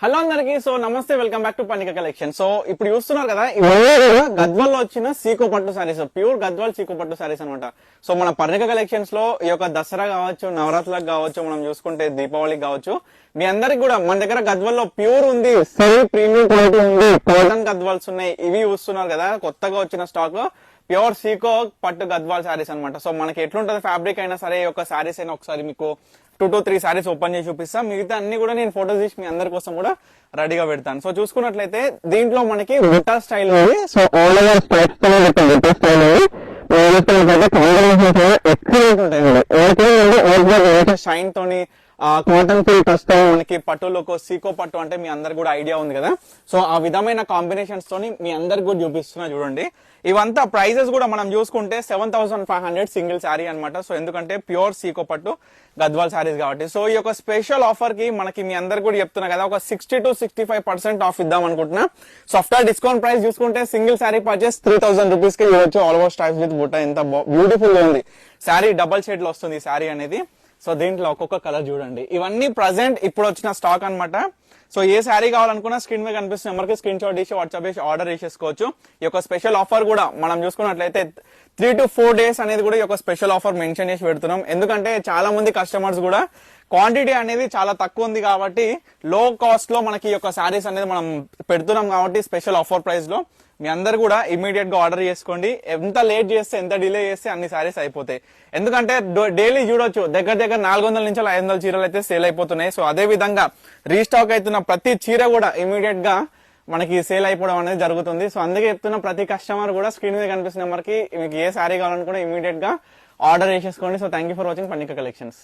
Hello అందరికి. So నమస్తే, welcome back to Panika collection. So ఇప్పుడు చూస్తున్నారు కదా, గద్వాల్ లో వచ్చిన సీకో పట్టు సారీస్, ప్యూర్ గద్వాల్ సీకో పట్టు సారీస్ అనమాట. సో మన పర్ణిక కలెక్షన్స్ లో ఈ యొక్క దసరా కావచ్చు, నవరాత్రులకు కావచ్చు, మనం చూసుకుంటే దీపావళికి కావచ్చు, మీ అందరికి కూడా మన దగ్గర గద్వాల్ లో ప్యూర్ ఉంది, సెమీ ప్రీమియం క్వాలిటీ ఉంది, కాటన్ గద్వాల్స్ ఉన్నాయి. ఇవి చూస్తున్నారు కదా, కొత్తగా వచ్చిన స్టాక్ ప్యూర్ సీకో పట్టు గద్వాల్ సారీస్ అనమాట. సో మనకి ఎట్లుంటది ఫ్యాబ్రిక్ అయినా సరే, ఈ యొక్క సారీస్ అయినా ఒకసారి మీకు 2 to 3 సారీస్ ఓపెన్ చేసి చూపిస్తాం. మిగతా అన్ని కూడా నేను ఫోటోస్ తీసి మీ అందరి కోసం కూడా రెడీగా పెడతాను. సో చూసుకున్నట్లయితే దీంట్లో మనకి బుట్టా స్టైల్ ఉంది. సో ఆల్ ఓవర్ స్టైల్స్ తో బుట్టా స్టైల్ ఉంది. షైన్ తోని కాటన్ ఫుల్ టచ్ మనకి పట్టులోకి సీకో పట్టు అంటే మీ అందరు కూడా ఐడియా ఉంది కదా. సో ఆ విధమైన కాంబినేషన్స్ తోని మీ అందరికి కూడా చూపిస్తున్నా చూడండి. ఇవంతా ప్రైజెస్ కూడా మనం చూసుకుంటే 7,500 సింగిల్ శారీ అనమాట. సో ఎందుకంటే ప్యూర్ సీకో పట్టు గద్వాల్ శారీస్ కాబట్టి. సో ఈ యొక్క స్పెషల్ ఆఫర్ కి మనకి మీ అందరు కూడా చెప్తున్నా కదా, ఒక 60 to 65% ఆఫ్ ఇద్దాం అనుకుంటున్నా. సో ఆఫ్టర్ డిస్కౌంట్ ప్రైస్ చూసుకుంటే సింగిల్ శారీ పర్చేస్ 3,000 రూపీస్ కి ఇవ్వచ్చు. ఆల్ ఓవర్ స్టైల్స్ విత్ బుట్ట. ఎంత బ్యూటిఫుల్ గా ఉంది శారీ. డబల్ షేడ్ లో వస్తుంది శారీ అనేది. సో దీంట్లో ఒక్కొక్క కలర్ చూడండి. ఇవన్నీ ప్రజెంట్ ఇప్పుడు వచ్చిన స్టాక్ అనమాట. సో ఏ శారీ కావాలనుకున్నా స్క్రీన్ మీద కనిపిస్తున్న నెంబర్కి స్క్రీన్ షాట్ చేసి వాట్సాప్ చేసి ఆర్డర్ చేసేసుకోవచ్చు. ఈ యొక్క స్పెషల్ ఆఫర్ కూడా మనం చూసుకున్నట్లయితే 3 to 4 days అనేది కూడా ఈ యొక్క స్పెషల్ ఆఫర్ మెన్షన్ చేసి పెడుతున్నాం. ఎందుకంటే చాలా మంది కస్టమర్స్ కూడా క్వాంటిటీ అనేది చాలా తక్కువ ఉంది కాబట్టి లో కాస్ట్ లో మనకి ఈ యొక్క శారీస్ అనేది మనం పెడుతున్నాం కాబట్టి స్పెషల్ ఆఫర్ ప్రైస్ లో మీ అందరు కూడా ఇమీడియట్ గా ఆర్డర్ చేసుకోండి. ఎంత లేట్ చేస్తే, ఎంత డిలే చేస్తే అన్ని సారీస్ అయిపోతాయి. ఎందుకంటే డైలీ చూడొచ్చు దగ్గర 400 నుంచి 500 చీరలు అయితే సేల్ అయిపోతున్నాయి. సో అదే విధంగా రీస్టాక్ అవుతున్న ప్రతి చీర కూడా ఇమీడియట్ గా మనకి సేల్ అయిపోవడం అనేది జరుగుతుంది. సో అందుకే చెప్తున్న ప్రతి కస్టమర్ కూడా స్క్రీన్ మీద కనిపిస్తున్న నెంబర్ కి మీకు ఏ శారీ కావాలనుకుంటే ఇమీడియట్ గా ఆర్డర్ చేసేసుకోండి. So thank you for watching Parnika collections.